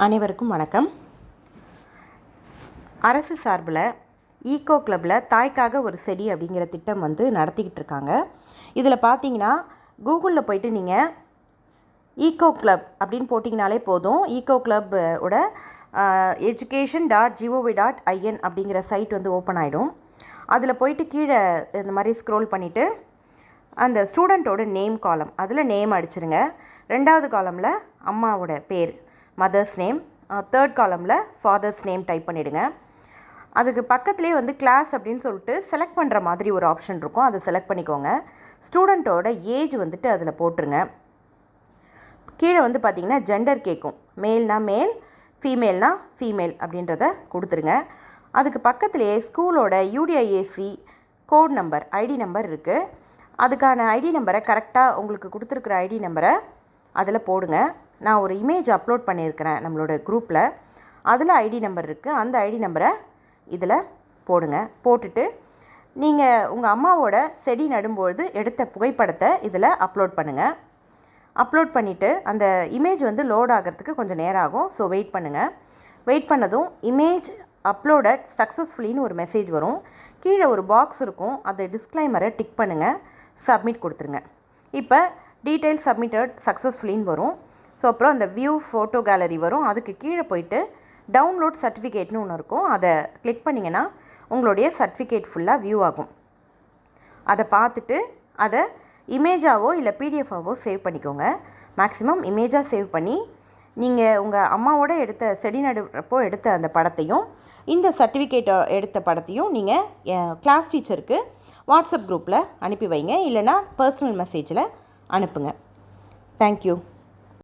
அனைவருக்கும் வணக்கம். அரசு சார்பில் ஈகோ கிளப்பில் தாய்க்காக ஒரு செடி அப்படிங்கிற திட்டம் நடத்திக்கிட்டு இருக்காங்க. இதில் பார்த்தீங்கன்னா கூகுளில் போய்ட்டு நீங்கள் ஈகோ கிளப் அப்படின்னு போட்டிங்கனாலே போதும். ஈகோ கிளப் ஓட education.gov.in அப்படிங்கிற சைட் ஓப்பன் ஆகிடும். அதில் போய்ட்டு கீழே இந்த மாதிரி ஸ்க்ரோல் பண்ணிவிட்டு அந்த ஸ்டூடெண்ட்டோட நேம் காலம் அதில் நேம் அடிச்சிருங்க. 2வது காலமில் அம்மாவோட பேர் மதர்ஸ் நேம், 3rd காலமில் ஃபாதர்ஸ் நேம் டைப் பண்ணிவிடுங்க. அதுக்கு பக்கத்துலேயே கிளாஸ் அப்படின்னு சொல்லிட்டு செலக்ட் பண்ணுற மாதிரி ஒரு ஆப்ஷன் இருக்கும். அதை செலக்ட் பண்ணிக்கோங்க. ஸ்டூடெண்ட்டோட ஏஜ் அதில் போட்டுருங்க. கீழே பார்த்தீங்கன்னா ஜெண்டர் கேட்கும். மேல்னா மேல், ஃபீமேல்னா ஃபீமேல் அப்படின்றத கொடுத்துருங்க. அதுக்கு பக்கத்துலேயே ஸ்கூலோட UDIAC code number, ID number இருக்குது. அதுக்கான ஐடி நம்பரை கரெக்டாக உங்களுக்கு கொடுத்துருக்குற ஐடி நம்பரை அதில் போடுங்க. நான் ஒரு இமேஜ் அப்லோட் பண்ணியிருக்கிறேன் நம்மளோட குரூப்பில். அதில் ஐடி நம்பர் இருக்குது. அந்த ஐடி நம்பரை இதில் போடுங்க. போட்டுட்டு நீங்கள் உங்கள் அம்மாவோட செடி நடும்பொழுது எடுத்த புகைப்படத்தை இதில் அப்லோட் பண்ணுங்கள். அப்லோட் பண்ணிவிட்டு அந்த இமேஜ் லோட் ஆகிறதுக்கு கொஞ்சம் நேரம் ஆகும். ஸோ வெயிட் பண்ணுங்கள். வெயிட் பண்ணதும் இமேஜ் அப்லோடட் சக்ஸஸ்ஃபுல்லின்னு ஒரு மெசேஜ் வரும். கீழே ஒரு பாக்ஸ் இருக்கும். அதை டிஸ்க்ளைமரை டிக் பண்ணுங்கள். சப்மிட் கொடுத்துருங்க. இப்போ டீட்டெயில் சப்மிட்டட் சக்ஸஸ்ஃபுல்லின்னு வரும். ஸோ அப்புறம் அந்த வியூ ஃபோட்டோ கேலரி வரும். அதுக்கு கீழே போயிட்டு டவுன்லோட் சர்டிஃபிகேட்னு ஒன்று இருக்கும். அதை கிளிக் பண்ணிங்கன்னா உங்களுடைய சர்டிஃபிகேட் ஃபுல்லாக வியூ ஆகும். அதை பார்த்துட்டு அதை இமேஜாவோ இல்லை பிடிஎஃபாவோ சேவ் பண்ணிக்கோங்க. மேக்ஸிமம் இமேஜாக சேவ் பண்ணி நீங்கள் உங்கள் அம்மாவோட எடுத்த செடி நடுறப்போ எடுத்த அந்த படத்தையும் இந்த சர்டிஃபிகேட்டை எடுத்த படத்தையும் நீங்கள் கிளாஸ் டீச்சருக்கு வாட்ஸ்அப் குரூப்பில் அனுப்பி வைங்க. இல்லைனா பர்சனல் மெசேஜில் அனுப்புங்க. தேங்க்யூ.